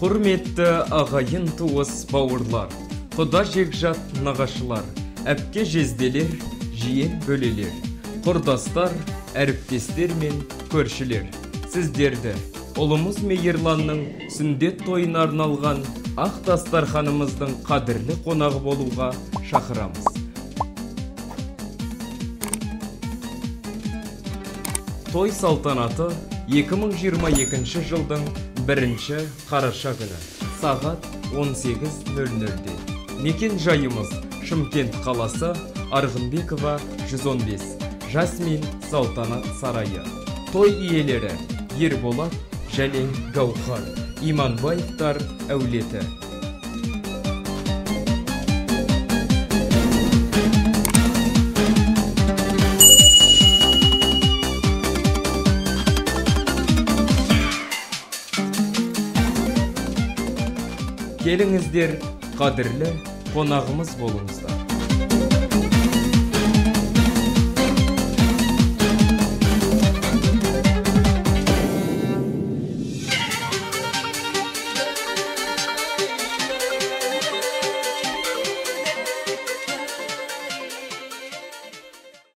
Құрметті ағайын туыс бауырлар, құда жекжат нағашылар, әпке жезделер, жиен бөлелер, құрдастар, әріптестер мен көршілер. Сіздерді ұлымыз Мейірланның сүндет тойына арналған ақ дастарханымыздың қадірлі қонағы болуға шақырамыз. Той салтанаты 2022 жылдың 1 қараша күні сағат 18:00-де. Мекен жайымыз Шымкент қаласы, Арғынбекова 115, Жасмин салтанат сарайы. Той иелері Ерболат және Гаухар, Иманбаевтар әулеті. Келіңіздер, қадірлі қонағымыз болыңыздар.